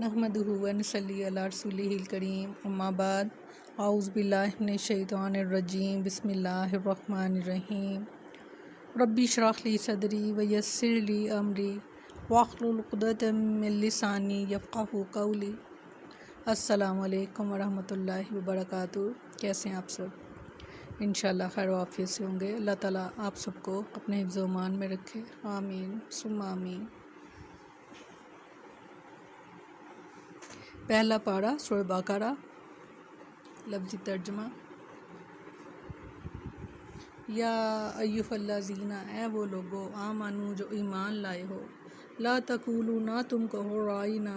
नहमदुहु व नसल्ली अला रसूलिहिल करीम अम्मा बाद औज़ु बिल्लाहि मिनश शैतानिर रजीम बिस्मिल्लाहिर रहमानिर रहीम रब्बी इश्रह ली सदरी व यस्सिर ली अमरी वहलुल उक़दतम मिन लिसानी यफ़क़हू क़ौली। अस्सलामु अलैकुम व रहमतुल्लाहि व बरकातुहू। कैसे हैं आप सब? इंशाअल्लाह खैर व आफ़ियत से होंगे। अल्लाह ताला आप सबको अपने हिफ्ज़ व अमान में रखे, आमीन सुम्मा आमीन। पहला पारा सूरह बकरा, लफ्ज़ी तर्जुमा। या अय्युहल्लज़ीना, ऐ वो लोगो, आमानू जो ईमान लाए हो, ला तक़ूलू, ना तुम कहो, राइना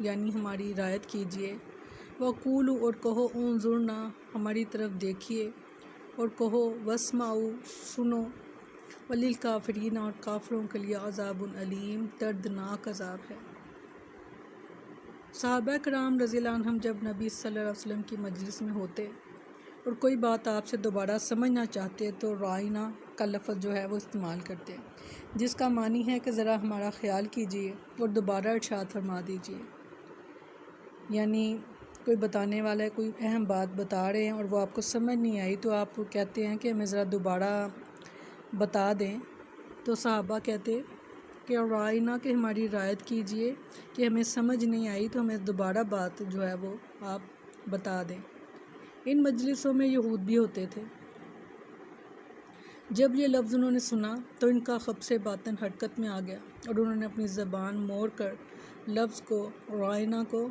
यानी हमारी रियायत कीजिए, वक़ूलू और कहो, उन्ज़ुरना हमारी तरफ देखिए, और कहो वस्माऊ सुनो, वलिल काफ़िरीन और काफ़िरों के लिए अज़ाबुन अलीम दर्दनाक अज़ाब है। सहाबा कराम रज़ियल्लाहु अन्हुम जब नबी सल्लल्लाहु अलैहि वसल्लम की मजलिस में होते और कोई बात आपसे दोबारा समझना चाहते तो राइना का लफ्ज़ जो है वो इस्तेमाल करते, जिसका मानी है कि ज़रा हमारा ख्याल कीजिए और दोबारा इरशाद फरमा दीजिए। यानी कोई बताने वाला है, कोई अहम बात बता रहे हैं और वो आपको समझ नहीं आई तो आप कहते हैं कि हमें ज़रा दोबारा बता दें। तो सहाबा कहते कि राइना कि हमारी रियायत कीजिए कि हमें समझ नहीं आई तो हमें दोबारा बात जो है वो आप बता दें। इन मजलिसों में यहूद भी होते थे। जब ये लफ्ज़ उन्होंने सुना तो इनका ख़ब्से बातन हरकत में आ गया और उन्होंने अपनी ज़बान मोड़ कर लफ्ज़ को राइना को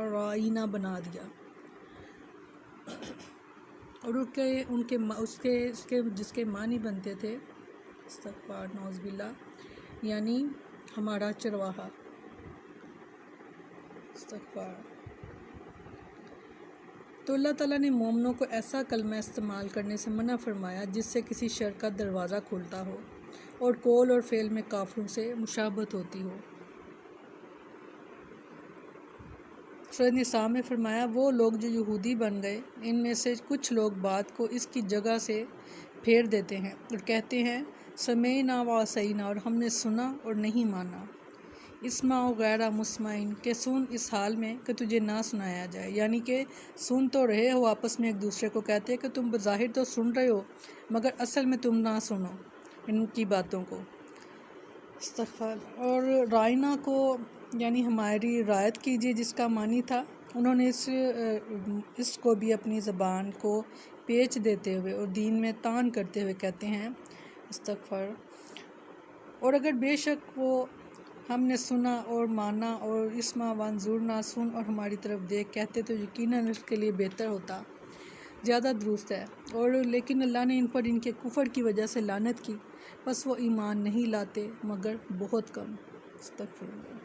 राइना बना दिया और उसके जिसके मानी बनते थे इस्तग़फ़ार नौज़ बिल्लाह, यानी हमारा चरवाहा। इस्तग़फ़ार। तो अल्लाह ताला ने मोमिनों को ऐसा कलमा इस्तेमाल करने से मना फरमाया जिससे किसी शर का दरवाज़ा खुलता हो और कौल और फ़ेल में काफ़िरों से मुशाबहत होती हो। सूरह निसा में फरमाया, वो लोग जो यहूदी बन गए, इनमें से कुछ लोग बात को इसकी जगह से फेर देते हैं और कहते हैं समेना व असैना, और हमने सुना और नहीं माना। इस्मा गैरा मुस्माइन, के सुन इस हाल में कि तुझे ना सुनाया जाए, यानी कि सुन तो रहे हो, आपस में एक दूसरे को कहते हैं कि तुम बज़ाहिर तो सुन रहे हो मगर असल में तुम ना सुनो इनकी बातों को। इस्तग़फ़ार। और राइना को यानी हमारी रियायत कीजिए जिसका मानी था, उन्होंने इसको भी अपनी ज़बान को पेच देते हुए और दीन में तान करते हुए कहते हैं इस्तग़फ़ार। और अगर बेशक वो हमने सुना और माना और इस्मा वंजुरना सुन और हमारी तरफ देख कहते तो यकीनन इसके लिए बेहतर होता, ज़्यादा दुरुस्त है। और लेकिन अल्लाह ने इन पर इनके कुफ़र की वजह से लानत की, बस वो ईमान नहीं लाते मगर बहुत कम। इस्तग़फ़िरुल्लाह।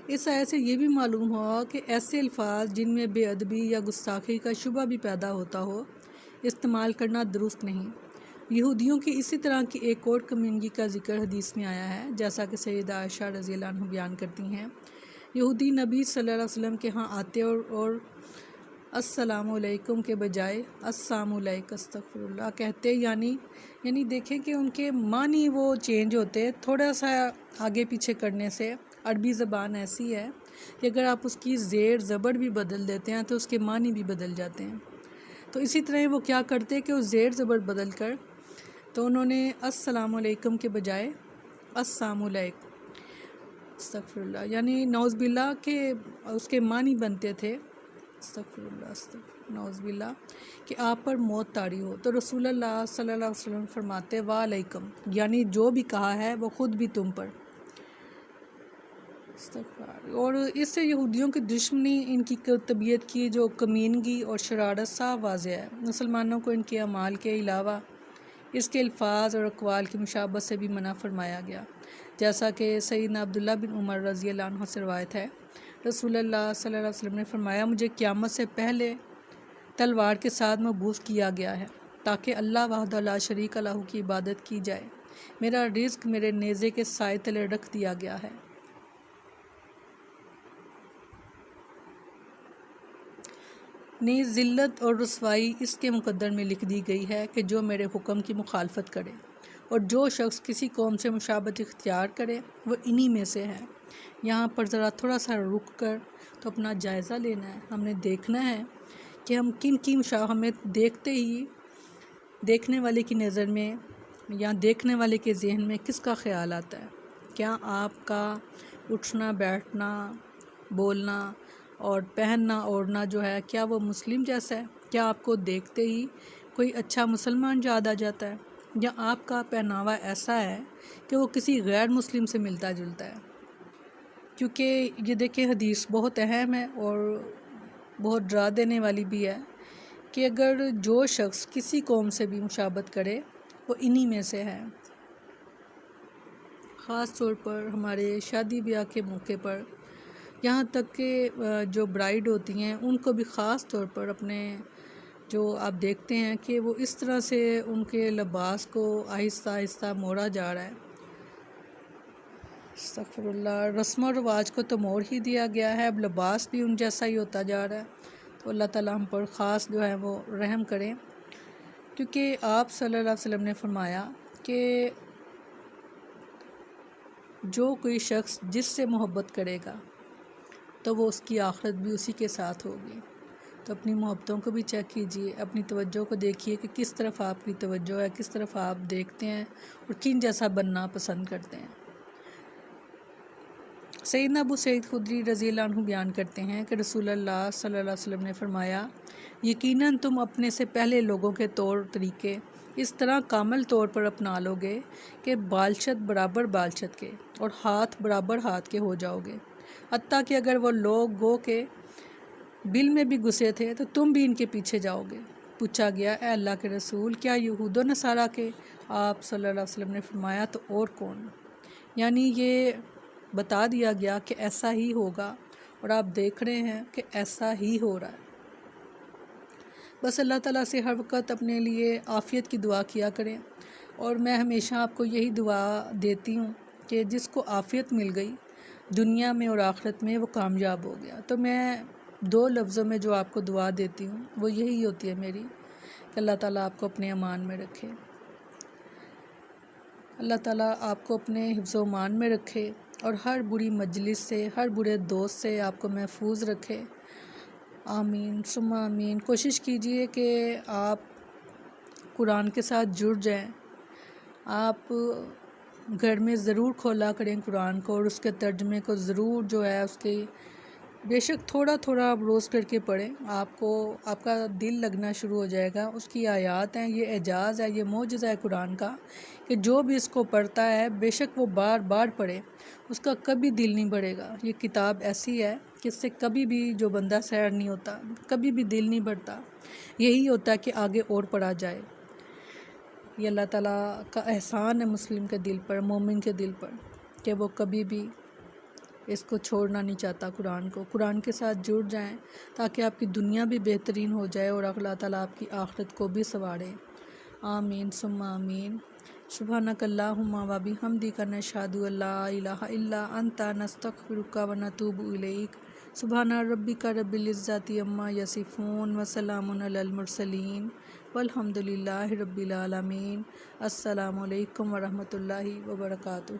इस आयत से ये भी मालूम हुआ कि ऐसे अल्फाज जिनमें बेअदबी या गुस्ताखी का शुबा भी पैदा होता हो, इस्तेमाल करना दुरुस्त नहीं। यहूदियों की इसी तरह की एक और कम्युनिटी का जिक्र हदीस में आया है, जैसा कि सैयदा आयशा रज़ियल्लाहु अन्हा बयान करती हैं। यहूदी नबी सल्लल्लाहु अलैहि वसल्लम के यहाँ आते और अस्सलामु अलैकुम के बजाय अस्सामु अलैक अस्तग़फिरुल्लाह कहते, यानी देखें कि उनके मानी वो चेंज होते थोड़ा सा आगे पीछे करने से। अरबी ज़बान ऐसी है कि अगर आप उसकी ज़ेर ज़बर भी बदल देते हैं तो उसके मानी भी बदल जाते हैं। तो इसी तरह वो क्या करते कि उस ज़ेर ज़बर बदल कर तो उन्होंने अस्सलामु अलैकुम के बजाय अस्सामु अलैक अस्तग़फिरुल्लाह यानी नौज़ बिल्लाह के उसके मानी बनते थे नौज़ बिल्लाह कि आप पर मौत तारी हो। तो रसूलुल्लाह सल्लल्लाहु अलैहि वसल्लम फरमाते वालैकुम, यानी जो भी कहा है वो ख़ुद भी तुम पर। और इससे यहूदियों की दुश्मनी, इनकी तबीयत की जो कमीनगी और शरारत साफ वाज़ेह है। मुसलमानों को इनके अमाल के अलावा इसके अल्फाज और अक़वाल की मुशाबहत से भी मना फरमाया गया, जैसा कि सैयदना अब्दुल्लाह बिन उमर रज़ियल्लाहु अन्हु से रवायत है। रसूलुल्लाह सल्लल्लाहु अलैहि वसल्लम ने फरमाया, मुझे क़यामत से पहले तलवार के साथ मबूस किया गया है ताकि अल्लाह वहदहु ला शरीका लहू की इबादत की जाए। मेरा रिज़्क़ मेरे नेज़े के साए तले रख दिया गया है। नीज़ ज़िल्लत और रुसवाई इसके मुक़द्दर में लिख दी गई है कि जो मेरे हुक्म की मुखालफत करे اور جو شخص کسی قوم سے مشابہت اختیار کرے وہ انہی میں سے ہے۔ یہاں پر ذرا تھوڑا سا رک کر تو اپنا جائزہ لینا ہے، ہم نے دیکھنا ہے کہ ہم کن کی ہمیں دیکھتے ہی دیکھنے والے کی نظر میں یا دیکھنے والے کے ذہن میں کس کا خیال آتا ہے۔ کیا آپ کا اٹھنا بیٹھنا بولنا اور پہننا اوڑھنا جو ہے کیا وہ مسلم جیسا ہے؟ کیا آپ کو دیکھتے ہی کوئی اچھا مسلمان یاد آ جاتا ہے، یا آپ کا پہناوا ایسا ہے کہ وہ کسی غیر مسلم سے ملتا جلتا ہے؟ کیونکہ یہ دیکھیں حدیث بہت اہم ہے اور بہت ڈرا دینے والی بھی ہے کہ اگر جو شخص کسی قوم سے بھی مشابہت کرے وہ انہی میں سے ہے۔ خاص طور پر ہمارے شادی بیاہ کے موقع پر، یہاں تک کہ جو برائیڈ ہوتی ہیں ان کو بھی خاص طور پر اپنے جو آپ دیکھتے ہیں کہ وہ اس طرح سے ان کے لباس کو آہستہ آہستہ موڑا جا رہا ہے۔ استغفر اللہ، رسم و رواج کو تو موڑ ہی دیا گیا ہے، اب لباس بھی ان جیسا ہی ہوتا جا رہا ہے۔ تو اللہ تعالیٰ ہم پر خاص جو ہے وہ رحم کریں، کیونکہ آپ صلی اللہ علیہ وسلم نے فرمایا کہ جو کوئی شخص جس سے محبت کرے گا تو وہ اس کی آخرت بھی اسی کے ساتھ ہوگی۔ تو اپنی محبتوں کو بھی چیک کیجئے، اپنی توجہ کو دیکھیے کہ کس طرف آپ کی توجہ ہے، کس طرف آپ دیکھتے ہیں اور کن جیسا بننا پسند کرتے ہیں۔ سیدنا ابو سعید خدری رضی اللہ عنہ بیان کرتے ہیں کہ رسول اللہ صلی اللہ علیہ وسلم نے فرمایا، یقیناً تم اپنے سے پہلے لوگوں کے طور طریقے اس طرح کامل طور پر اپنا لو گے کہ بالشت برابر بالشت کے اور ہاتھ برابر ہاتھ کے ہو جاؤ گے، حتیٰ کہ اگر وہ لوگ گو کے بل میں بھی گھسے تھے تو تم بھی ان کے پیچھے جاؤ گے۔ پوچھا گیا، اے اللہ کے رسول، کیا یہود و نصارہ کے؟ آپ صلی اللہ علیہ وسلم نے فرمایا، تو اور کون؟ یعنی یہ بتا دیا گیا کہ ایسا ہی ہوگا، اور آپ دیکھ رہے ہیں کہ ایسا ہی ہو رہا ہے۔ بس اللہ تعالیٰ سے ہر وقت اپنے لیے عافیت کی دعا کیا کریں، اور میں ہمیشہ آپ کو یہی دعا دیتی ہوں کہ جس کو عافیت مل گئی دنیا میں اور آخرت میں وہ کامیاب ہو گیا۔ تو میں 2 لفظوں میں جو آپ کو دعا دیتی ہوں وہ یہی ہوتی ہے میری، کہ اللہ تعالیٰ آپ کو اپنے امان میں رکھے، اللہ تعالیٰ آپ کو اپنے حفظ و امان میں رکھے، اور ہر بری مجلس سے، ہر برے دوست سے آپ کو محفوظ رکھے۔ آمین ثم آمین۔ کوشش کیجئے کہ آپ قرآن کے ساتھ جڑ جائیں، آپ گھر میں ضرور کھولا کریں قرآن کو، اور اس کے ترجمے کو ضرور جو ہے اس کی بے شک تھوڑا تھوڑا آپ روز کر کے پڑھیں، آپ کا دل لگنا شروع ہو جائے گا۔ اس کی آیات ہیں، یہ اعجاز ہے، یہ معجزہ ہے قرآن کا، کہ جو بھی اس کو پڑھتا ہے بے شک وہ بار بار پڑھے، اس کا کبھی دل نہیں بڑھے گا۔ یہ کتاب ایسی ہے کہ اس سے کبھی بھی جو بندہ سیر نہیں ہوتا، کبھی بھی دل نہیں بڑھتا، یہی ہوتا ہے کہ آگے اور پڑھا جائے۔ یہ اللہ تعالیٰ کا احسان ہے مسلم کے دل پر، مومن کے دل پر، کہ وہ کبھی بھی اس کو چھوڑنا نہیں چاہتا قرآن کے ساتھ جڑ جائیں، تاکہ آپ کی دنیا بھی بہترین ہو جائے اور اللہ تعالیٰ آپ کی آخرت کو بھی سنوارے۔ آمین ثم آمین۔ سبحانک اللہم و بحمدک نشہد ان لا الہ الا انت نستغفرک و نتوب الیک۔ سبحان ربک رب العزۃ عما یصفون وسلام علی المرسلین والحمد للہ رب العالمین۔ السلام علیکم ورحمۃ اللہ وبرکاتہ۔